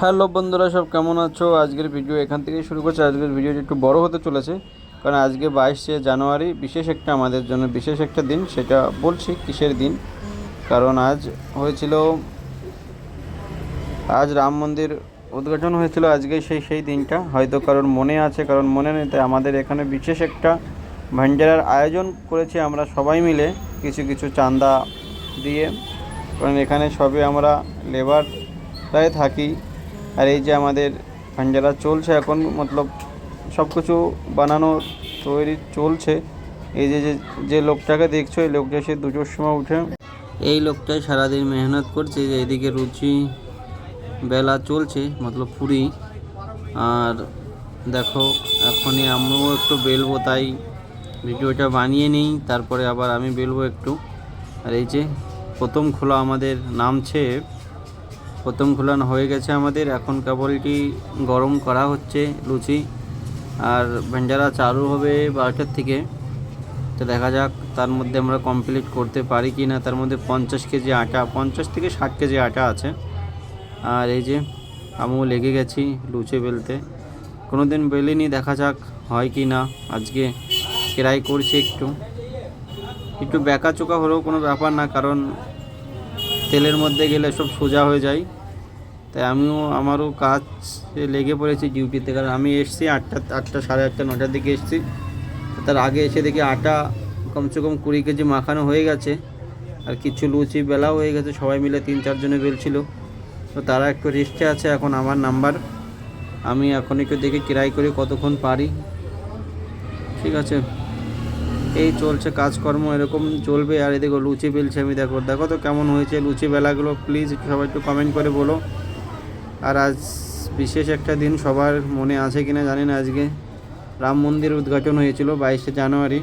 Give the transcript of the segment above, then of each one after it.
Hello বন্ধুরা, সব কেমন আছো? আজকের ভিডিও এখান থেকেই শুরু করছি। আজকের ভিডিওটি একটু বড় হতে চলেছে, কারণ আজকে 22শে জানুয়ারি বিশেষ একটা আমাদের জন্য বিশেষ একটা দিন। সেটা বলছি কিসের দিন, কারণ আজ রাম মন্দির উদ্ঘাটন হয়েছিল। আজকে সেই দিনটা হয়তো কারণ মনে আছে, কারণ মনে নেই। তাই আমাদের এখানে বিশেষ একটা ভান্ডারার আয়োজন করেছি আমরা সবাই মিলে, কিছু কিছু চাঁদা দিয়ে। কারণ এখানে সবে আমরা লেবাররাই থাকি। আর এই যে আমাদের ভান্ডারা চলছে এখন, মতলব সব কিছু বানানো তৈরি চলছে। এই যে যে লোকটাকে দেখছো, এই লোকটা সে 2টোর সময় উঠে, এই লোকটাই সারাদিন মেহনত করছে। যে এদিকে রুচি বেলা চলছে, মতলব পুরি। আর দেখো এখনই আমিও একটু বেলবো, তাই ভিডিওটা বানিয়ে নিই, তারপরে আবার আমি বেলবো একটু। আর এই যে প্রথম খোলা আমাদের নামছে, প্রথম খোলানো হয়ে গেছে আমাদের। এখন কেবলটি গরম করা হচ্ছে লুচি, আর ভান্ডারা চালু হবে 12টার থেকে। তো দেখা যাক তার মধ্যে আমরা কমপ্লিট করতে পারি কি না। তার মধ্যে 50 কেজি আটা, 50 থেকে 60 কেজি আটা আছে। আর এই যে আমিও লেগে গেছি লুচি বেলতে, কোনো দিন বেলিনি, দেখা যাক হয় কি না। আজকে ট্রাই করছি, একটু একটু বেঁকা চোকা হলেও কোনো ব্যাপার না, কারণ তেলের মধ্যে গেলে সব সোজা হয়ে যায়। তাই আমারও কাজ লেগে পড়েছি ডিউটিতে। কারণ আমি এসেছি 8টা সাড়ে 8টা 9টার দিকে এসেছি। তার আগে এসে দেখি আটা কমসে কম 20 কেজি মাখানো হয়ে গেছে, আর কিছু লুচি বেলাও হয়ে গেছে। সবাই মিলে 3-4 জনে বেলছিল, তো তারা একটু রেস্টে আছে। এখন আমার নাম্বার, আমি এখন একটু দেখে ট্রাই করি কতক্ষণ পারি। ঠিক আছে, এই চলছে কাজকর্ম, এরকম চলবে। আর এদিকে লুচি বেলছে আমি, দেখো দেখো তো কেমন হয়েছে লুচি বেলাগুলো। প্লিজ সবাই একটু কমেন্ট করে বলো। আর আজ বিশেষ একটা দিন, সবার মনে আছে কিনা জানি না। আজকে রাম মন্দির উদ্ঘাটন হয়েছিল 22শে জানুয়ারি,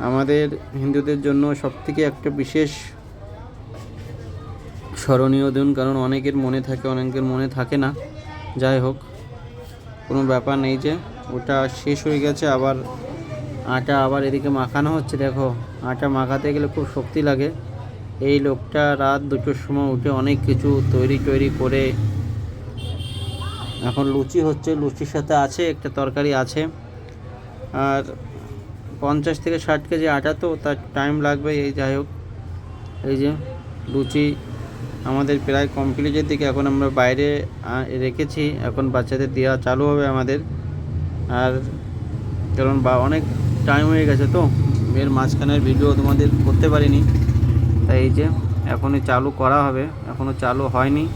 আমাদের হিন্দুদের জন্য সবথেকে একটা বিশেষ স্মরণীয় দিন। কারণ অনেকের মনে থাকে, অনেকের মনে থাকে না। যাই হোক, কোনো ব্যাপার নেই। যে ওটা শেষ হয়ে গেছে, আবার আটা আবার এদিকে মাখানো হচ্ছে। দেখো আটা মাখাতে গেলে খুব শক্তি লাগে। এই লোকটা রাত 2টোর সময় উঠে অনেক কিছু তৈরি করে এখন লুচি হচ্ছে। লুচির সাথে আছে একটা তরকারি আছে। আর 50 থেকে 60 কেজি আটা, তো তার টাইম লাগবে। এই যাই হোক, এই যে লুচি আমাদের প্রায় কমপ্লিটের দিকে। এখন আমরা বাইরে রেখেছি, এখন বাচ্চাদের দেওয়া চালু হবে আমাদের। আর কারণ অনেক টাইম হয়ে গেছে, তো এর মাঝখানের ভিডিও তোমাদের করতে পারিনি। তাই এই যে এখনই চালু করা হবে, এখনও চালু হয়নি।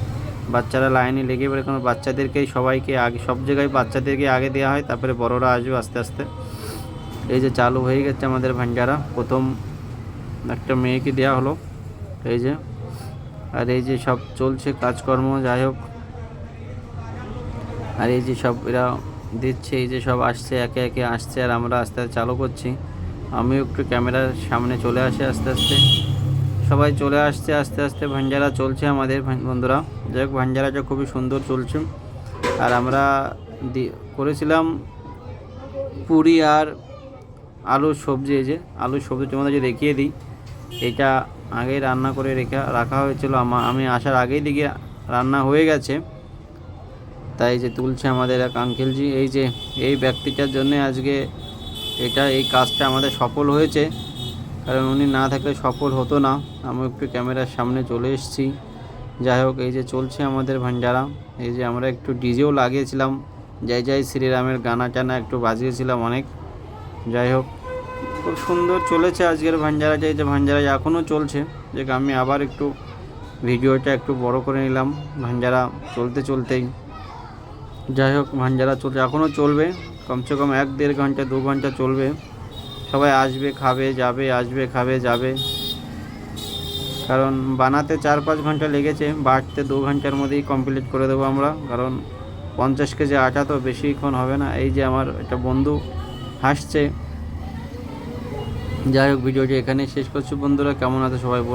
বাচ্চারা লাইনে লেগে পড়ে, কারণ বাচ্চাদেরকেই সবাইকে আগে, সব জায়গায় বাচ্চাদেরকে আগে দেওয়া হয়, তারপরে বড়রা আসবে আস্তে আস্তে। এই যে চালু হয়ে গেছে আমাদের ভান্ডারা, প্রথম একটা মেয়েকে দেওয়া হলো। এই যে, আর এই যে সব চলছে কাজকর্ম। যাই হোক, আর এই যে সব এরা দিচ্ছে, এই যে সব আসছে, একে একে আসছে, আর আমরা আস্তে আস্তে চালু করছি। আমিও একটু ক্যামেরার সামনে চলে আসি আস্তে আস্তে। সবাই চলে আসছে আস্তে আস্তে। ভান্ডারা চলছে আমাদের বন্ধুরা। যাই হোক, ভান্ডারাটা খুবই সুন্দর চলছে। আর আমরা করেছিলাম পুরি আর আলুর সবজি। এই যে আলুর সবজি তোমাদের যে দেখিয়ে দিই, এটা আগেই রান্না করে রাখা হয়েছিল। আমি আসার আগেই দিকে রান্না হয়ে গেছে। তাই যে তুলছে আমাদের এক আঙ্কেলজি। এই যে এই ব্যক্তিটার জন্য আজকে এই কাজটা আমাদের সফল হয়েছে, কারণ উনি না থাকলে সফল হতো না। আমি একটু ক্যামেরার সামনে চলে এসেছি। যাই হোক, এই যে চলছে আমাদের ভান্ডারা। এই যে আমরা একটু ডিজেও লাগিয়েছিলাম, জয় জয় শ্রীরামের গানা টানা একটু বাজিয়েছিলাম অনেক। যাই হোক, খুব সুন্দর চলেছে আজকের ভান্ডারাটা। এই যে ভান্ডারা এখনও চলছে, যে আমি আবার একটু ভিডিওটা একটু বড় করে নিলাম ভান্ডারা চলতেই। যাই হোক, ভান্ডারা চলছে, এখনও চলবে, কমসে কম 1-1.5 ঘন্টা 2 ঘন্টা চলবে। সবাই আসবে, খাবে, যাবে, আসবে, খাবে, যাবে। কারণ বানাতে 4-5 ঘন্টা লেগেছে, বাড়তে 2 ঘন্টার মধ্যেই কমপ্লিট করে দেবো আমরা। কারণ 50 কেজি আটা তো বেশিক্ষণ হবে না। এই যে আমার একটা বন্ধু হাসছে। যাই হোক, ভিডিওটি এখানেই শেষ করছি বন্ধুরা। কেমন আছে সবাই বল।